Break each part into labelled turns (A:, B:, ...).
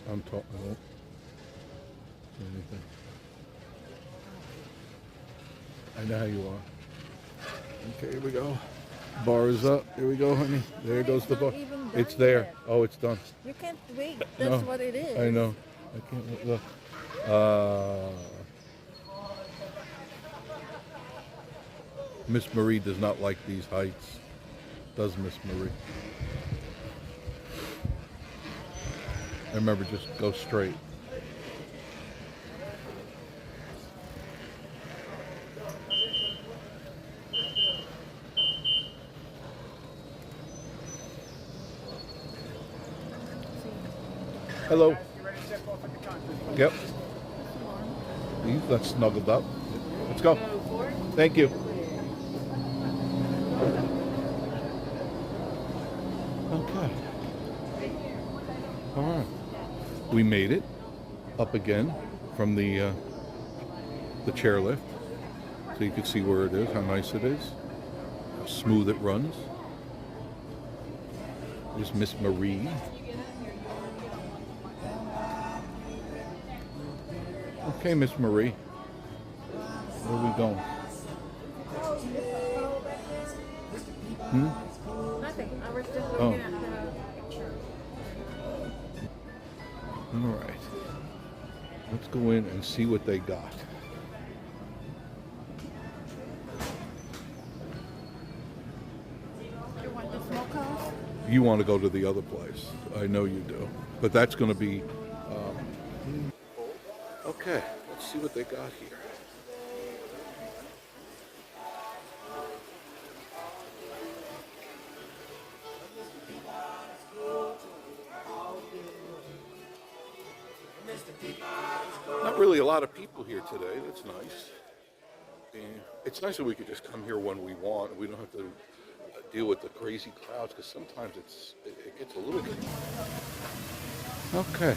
A: I'm talking. I don't see anything. I know how you are. Okay, here we go. Bar is up. Here we go, honey. There goes the bar. It's there.
B: Yet.
A: Oh, it's done.
B: You can't wait. That's what it is.
A: I know. I can't wait. Look. Miss Marie does not like these heights. Does Miss Marie? I remember, just go straight. Hello. Yep. That's snuggled up. Let's go. Thank you. Okay. All right. We made it up again from the chairlift, so you can see where it is, how nice it is, how smooth it runs. There's Miss Marie. Okay, Miss Marie. Where are we going?
B: Nothing. I was just looking at the picture.
A: All right. Let's go in and see what they got.
B: You want the smokehouse?
A: You want to go to the other place. I know you do. But that's going to be... Okay, let's see what they got here. Not really a lot of people here today. That's nice. And it's nice that we could just come here when we want. We don't have to deal with the crazy crowds, because sometimes it gets a little bit. Okay.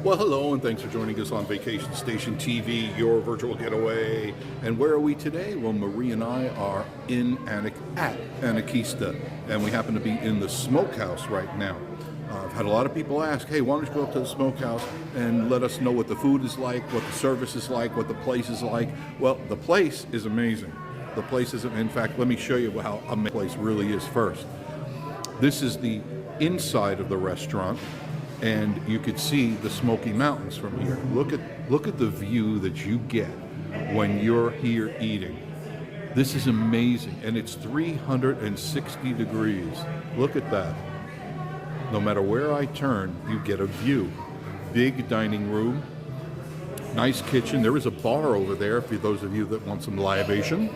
A: Well, hello, and thanks for joining us on Vacation Station TV, your virtual getaway. And where are we today? Well, Marie and I are at ANAKEESTA, and we happen to be in the smokehouse right now. I've had a lot of people ask, hey, why don't you go up to the smokehouse and let us know what the food is like, what the service is like, what the place is like. Well, the place is amazing. The place is, in fact, let me show you how amazing the place really is first. This is the inside of the restaurant, and you could see the Smoky Mountains from here. Look at the view that you get when you're here eating. This is amazing, and it's 360 degrees. Look at that. No matter where I turn, you get a view. Big dining room, nice kitchen. There is a bar over there for those of you that want some libation.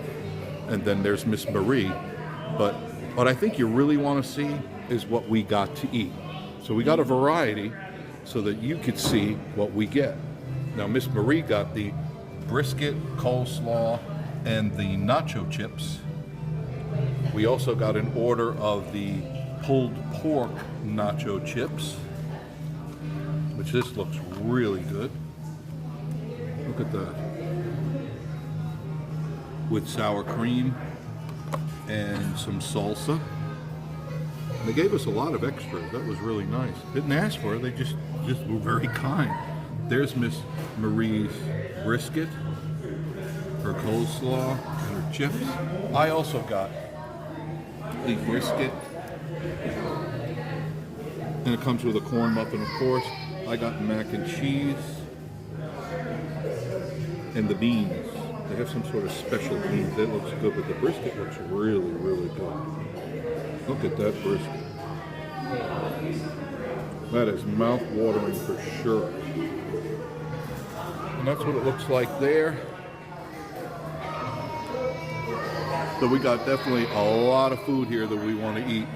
A: And then there's Miss Marie. But what I think you really want to see is what we got to eat. So we got a variety so that you could see what we get. Now, Miss Marie got the brisket, coleslaw, and the nacho chips. We also got an order of the pulled pork nacho chips, which this looks really good. Look at that. With sour cream and some salsa. They gave us a lot of extras. That was really nice. Didn't ask for it. They just were very kind. There's Miss Marie's brisket, her coleslaw, and her chips. I also got the brisket, and it comes with a corn muffin, of course. I got mac and cheese and the beans. They have some sort of special beans. That looks good, but the brisket looks really, really good. Look at that brisket. That is mouth-watering for sure. And that's what it looks like there. So we got definitely a lot of food here that we want to eat.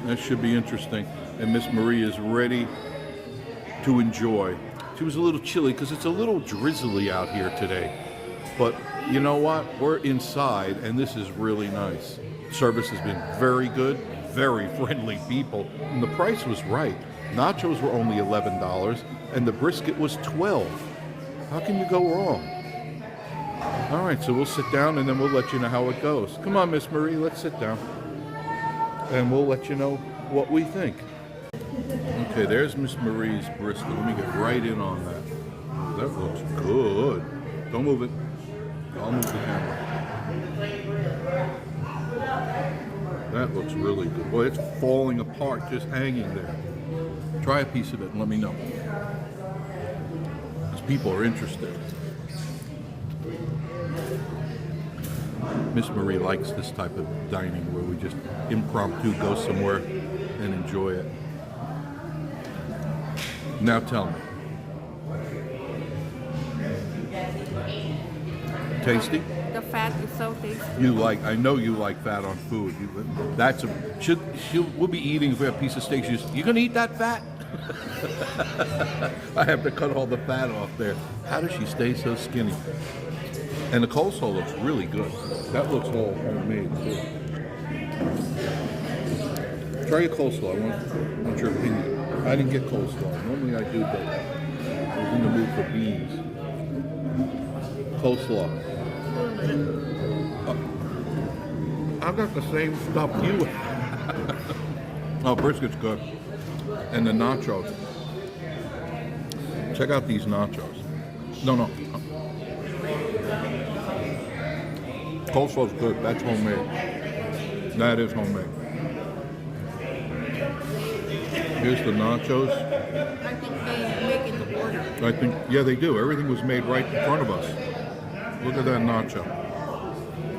A: That should be interesting. and Miss Marie is ready to enjoy. She was a little chilly because it's a little drizzly out here today. But you know what? We're inside, and this is really nice. Service has been very good, very friendly people, and the price was right. Nachos were only $11, and the brisket was $12. How can you go wrong? All right, so we'll sit down, and then we'll let you know how it goes. Come on, Miss Marie, let's sit down, and we'll let you know what we think. Okay, there's Miss Marie's brisket. Let me get right in on that. Oh, that looks good. Don't move it. I'll move the camera. That looks really good. Boy, it's falling apart, just hanging there. Try a piece of it and let me know. Because people are interested. Miss Marie likes this type of dining where we just impromptu go somewhere and enjoy it. Now tell me. Tasty?
B: The fat is so tasty.
A: I know you like fat on food. We'll be eating if we have a piece of steak. You gonna eat that fat? I have to cut all the fat off there. How does she stay so skinny? And the coleslaw looks really good. That looks all homemade too. Try your coleslaw. I want your opinion. I didn't get coleslaw. Normally I do, but I was in the mood for beans. Coleslaw. I've got the same stuff you have. Oh, brisket's good. And the nachos. Check out these nachos. No. Coleslaw's good. That's homemade. That is homemade. Here's the nachos.
B: I think they make it to order.
A: Yeah, they do. Everything was made right in front of us. Look at that nacho.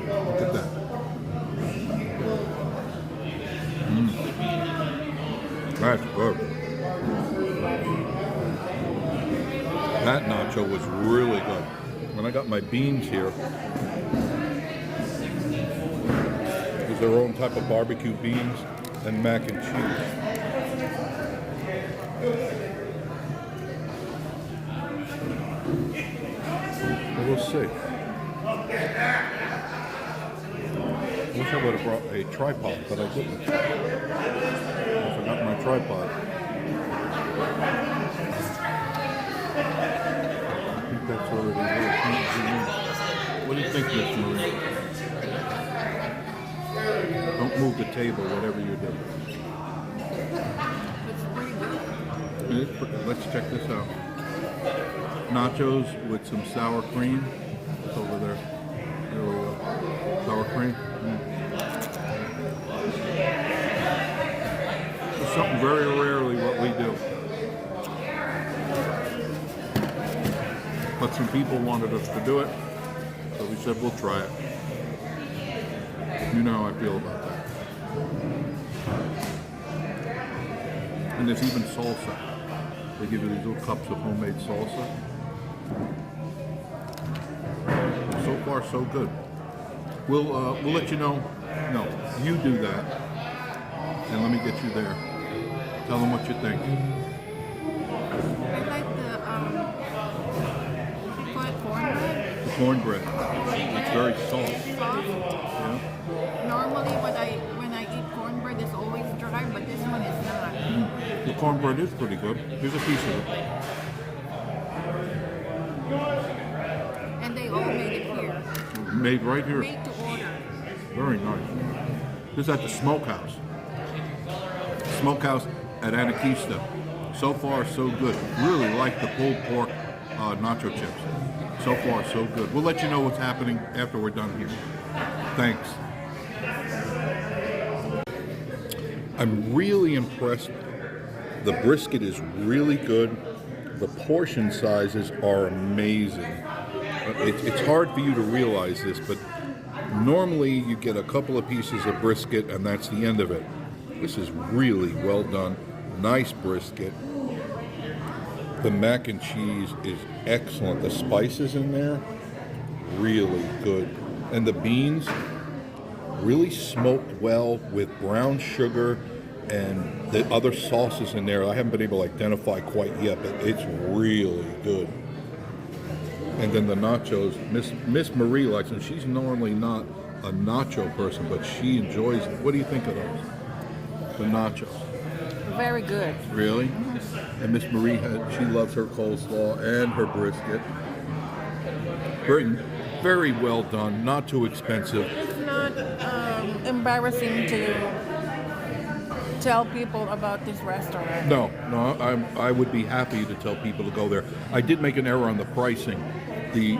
A: Look at that. That's good. That nacho was really good. When I got my beans here, there's their own type of barbecue beans and mac and cheese. We'll see. I wish I would have brought a tripod, but I didn't. I forgot my tripod. I think that's already there. What do you think, Miss Marie? Don't move the table, whatever you do.
B: It's pretty good.
A: Let's check this out. Nachos with some sour cream. It's over there. There we go. Sour cream. It's something very rarely what we do. But some people wanted us to do it, so we said we'll try it. You know how I feel about that. And there's even salsa. They give you these little cups of homemade salsa. So far, so good. We'll let you know. No, you do that, and let me get you there. Tell them what you think.
B: I like the what do you call it, cornbread.
A: The cornbread. It's very soft.
B: Soft.
A: Yeah.
B: Normally, when I eat cornbread, it's always dry, but this one is not.
A: The cornbread is pretty good. Here's a piece of it.
B: And they all made it here.
A: Made right here.
B: Made to order.
A: Very nice. This is at the Smokehouse. Smokehouse at ANAKEESTA. So far, so good. Really like the pulled pork nacho chips. So far, so good. We'll let you know what's happening after we're done here. Thanks. I'm really impressed. The brisket is really good. The portion sizes are amazing. It's hard for you to realize this, but normally you get a couple of pieces of brisket and that's the end of it. This is really well done. Nice brisket. The mac and cheese is excellent. The spices in there, really good. And the beans, really smoked well with brown sugar and the other sauces in there I haven't been able to identify quite yet, but it's really good. And then the nachos, Miss Marie likes them. She's normally not a nacho person, but she enjoys it. What do you think of those? The nachos.
B: Very good.
A: Really? And Miss Marie, she loves her coleslaw and her brisket. Very, very well done. Not too expensive.
B: It's not embarrassing to tell people about this restaurant.
A: No, I would be happy to tell people to go there. I did make an error on the pricing. The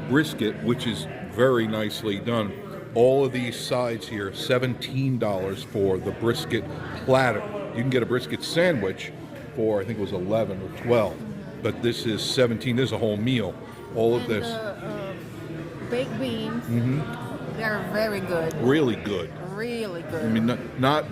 A: brisket, which is very nicely done, all of these sides here, $17 for the brisket platter. You can get a brisket sandwich for, I think it was 11 or 12, but this is 17. This is a whole meal. All of this.
B: Baked beans, they're very good.
A: Really good.
B: Really good.
A: I mean, not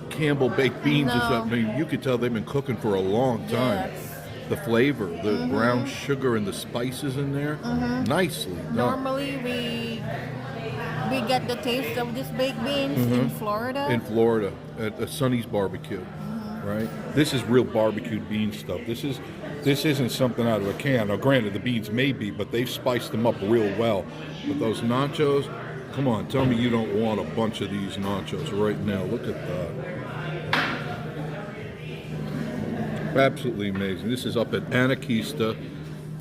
A: Campbell baked beans or
B: No.
A: something. You could tell they've been cooking for a long time.
B: Yes.
A: The flavor, the brown sugar and the spices in there, nicely done.
B: Normally we get the taste of this baked beans in Florida.
A: In Florida at Sonny's Barbecue, right? This is real barbecued bean stuff. This isn't something out of a can. Now, granted, the beans may be, but they've spiced them up real well. But those nachos, come on, tell me you don't want a bunch of these nachos right now. Look at that. Absolutely amazing. This is up at ANAKEESTA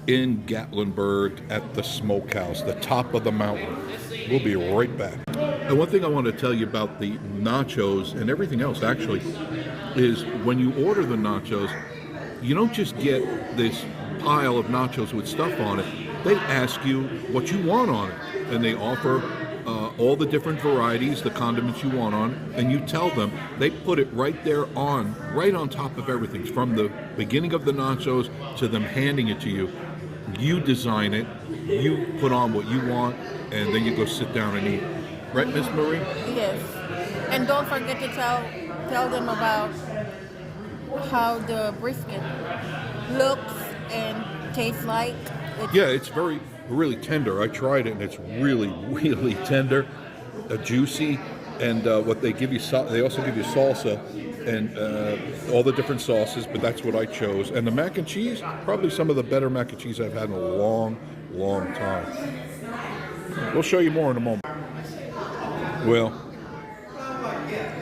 A: in Gatlinburg at the Smokehouse, the top of the mountain. We'll be right back. And one thing I want to tell you about the nachos and everything else actually is when you order the nachos, you don't just get this pile of nachos with stuff on it. They ask you what you want on it, and they offer all the different varieties, the condiments you want on, and you tell them. They put it right there right on top of everything, from the beginning of the nachos to them handing it to you. You design it, you put on what you want, and then you go sit down and eat. Right, Miss Marie?
B: Yes. And don't forget to tell them about how the brisket looks and tastes like.
A: Yeah, it's really tender. I tried it, and it's really, really tender, juicy, and what they give you, they also give you salsa and all the different sauces, but that's what I chose. And the mac and cheese, probably some of the better mac and cheese I've had in a long, long time. We'll show you more in a moment. Well,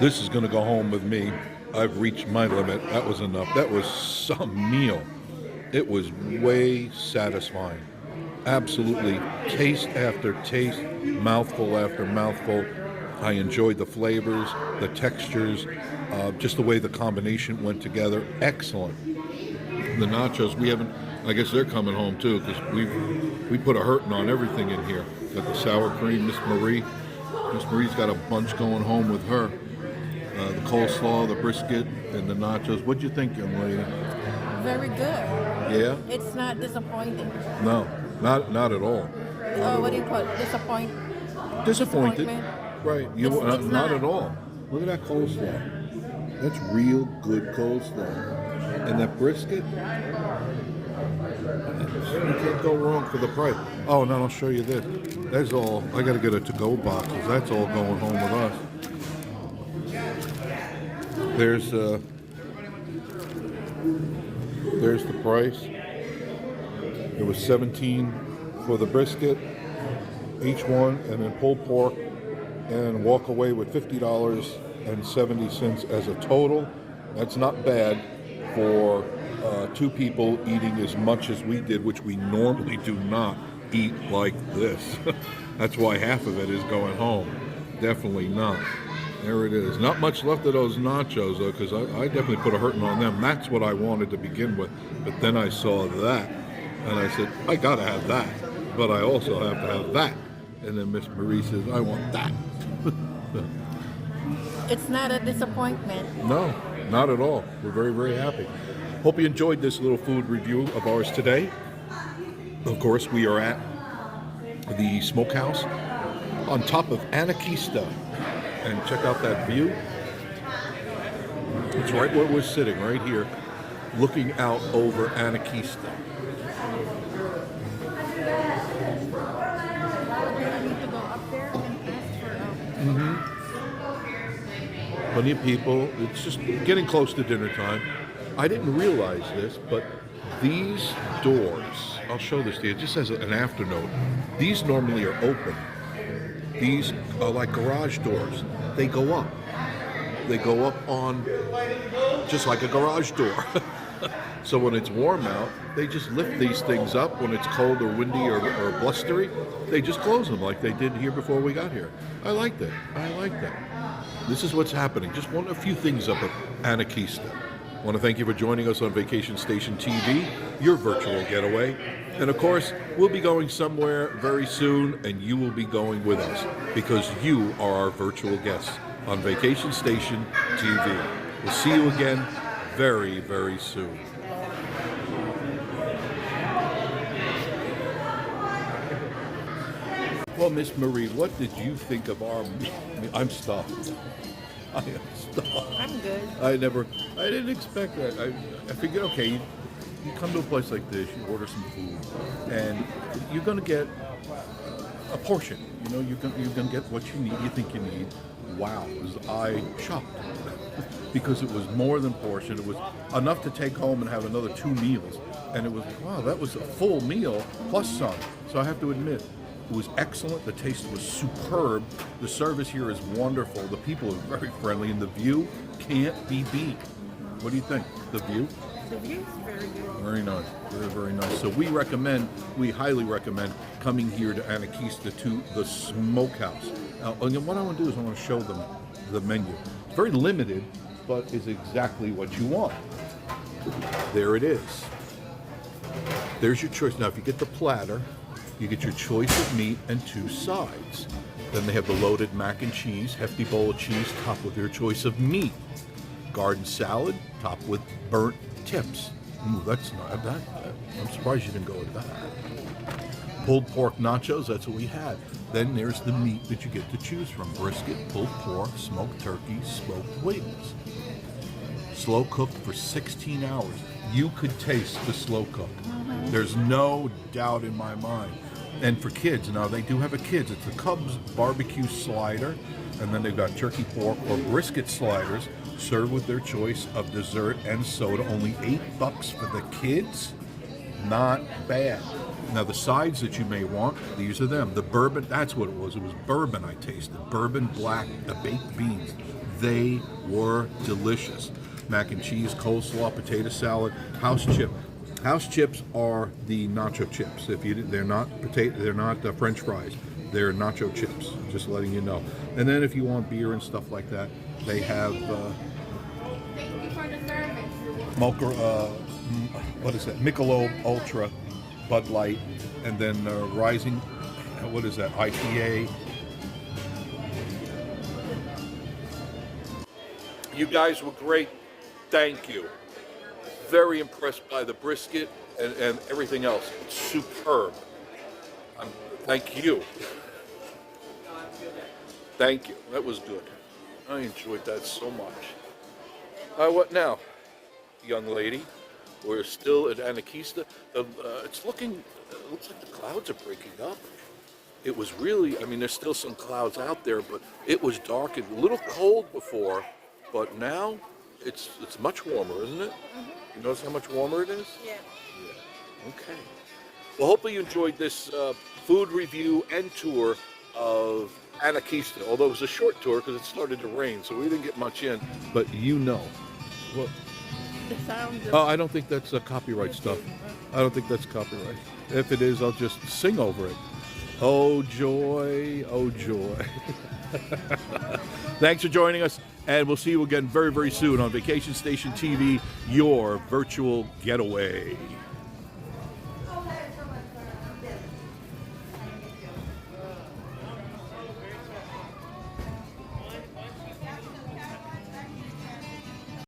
A: this is going to go home with me. I've reached my limit. That was enough. That was some meal. It was way satisfying. Absolutely, taste after taste, mouthful after mouthful. I enjoyed the flavors, the textures, just the way the combination went together. Excellent. The nachos, I guess they're coming home too, because we put a hurting on everything in here. Got the sour cream, Miss Marie's got a bunch going home with her. The coleslaw, the brisket, and the nachos. What'd you think, young lady?
B: Very good.
A: Yeah?
B: It's not disappointing.
A: No, not at all.
B: What do you call it?
A: Disappointed.
B: Disappointment?
A: Right.
B: It's
A: Not at all. Look at that coleslaw. That's real good coleslaw. And that brisket, you can't go wrong for the price. Oh, and then I'll show you this. That's all. I got to get a to-go box, because that's all going home with us. There's the price. It was $17 for the brisket, each one, and then pulled pork, and walk away with $50.70 as a total. That's not bad for two people eating as much as we did, which we normally do not eat like this. That's why half of it is going home. Definitely not. There it is. Not much left of those nachos, though, because I definitely put a hurting on them. That's what I wanted to begin with. But then I saw that, and I said, I got to have that. But I also have to have that. And then Miss Marie says, I want that.
B: It's not a disappointment.
A: No, not at all. We're very, very happy. Hope you enjoyed this little food review of ours today. Of course, we are at the Smokehouse on top of ANAKEESTA. And check out that view. It's right where we're sitting, right here, looking out over ANAKEESTA.
B: We need to go up there and ask for
A: Plenty of people. It's just getting close to dinner time. I didn't realize this, but these doors, I'll show this to you, just as an afternote, these normally are open. These are like garage doors. They go up. They go up on just like a garage door. So when it's warm out, they just lift these things up. When it's cold or windy or blustery, they just close them like they did here before we got here. I like that. I like that. This is what's happening. Just a few things up at ANAKEESTA. I want to thank you for joining us on Vacation Station TV, your virtual getaway. And of course, we'll be going somewhere very soon, and you will be going with us because you are our virtual guests on Vacation Station TV. We'll see you again very, very soon. Well, Miss Marie, what did you think of our meal? I'm stuffed. I am stuffed.
B: I'm good.
A: I didn't expect that. I figured, okay, you come to a place like this, you order some food, and you're going to get a portion. You know, you're going to get what you need, you think you need. Wow, was I shocked. Because it was more than portion. It was enough to take home and have another 2 meals. And it was, wow, that was a full meal plus some. So I have to admit, it was excellent. The taste was superb. The service here is wonderful. The people are very friendly, and the view can't be beat. What do you think? The view?
B: The view is very good.
A: Very nice. Very, very nice. So we highly recommend coming here to ANAKEESTA to the Smokehouse. And what I want to do is I want to show them the menu. It's very limited, but is exactly what you want. There it is. There's your choice. Now, if you get the platter, you get your choice of meat and 2 sides. Then they have the loaded mac and cheese, hefty bowl of cheese, topped with your choice of meat. Garden salad, topped with burnt tips. Ooh, that's not that. I'm surprised you didn't go with that. Pulled pork nachos, that's what we had. Then there's the meat that you get to choose from. Brisket, pulled pork, smoked turkey, smoked wings. Slow cooked for 16 hours. You could taste the slow cook. There's no doubt in my mind. And for kids, now they do have a kids. It's a Cubs barbecue slider, and then they've got turkey, pork, or brisket sliders served with their choice of dessert and soda. Only $8 for the kids. Not bad. Now the sides that you may want, these are them. The bourbon, that's what it was. It was bourbon I tasted. Bourbon black baked beans. They were delicious. Mac and cheese, coleslaw, potato salad, house chip. House chips are the nacho chips. They're not French fries. They're nacho chips. Just letting you know. And then if you want beer and stuff like that, they have
B: Thank you for the service.
A: what is that? Michelob Ultra, Bud Light, and then Rising. What is that? IPA. You guys were great. Thank you. Very impressed by the brisket and everything else. It's superb. Thank you. Thank you. That was good. I enjoyed that so much. What now, young lady? We're still at ANAKEESTA. It looks like the clouds are breaking up. It was really, there's still some clouds out there, but it was dark and a little cold before, but now it's much warmer, isn't it? You notice how much warmer it is?
B: Yeah.
A: Okay. Well, hopefully you enjoyed this food review and tour of ANAKEESTA, although it was a short tour because it started to rain, so we didn't get much in, but you know. Well,
B: The sound of
A: I don't think that's copyright stuff. I don't think that's copyright. If it is, I'll just sing over it. Oh, joy, oh, joy. Thanks for joining us, and we'll see you again very, very soon on Vacation Station TV, your virtual getaway.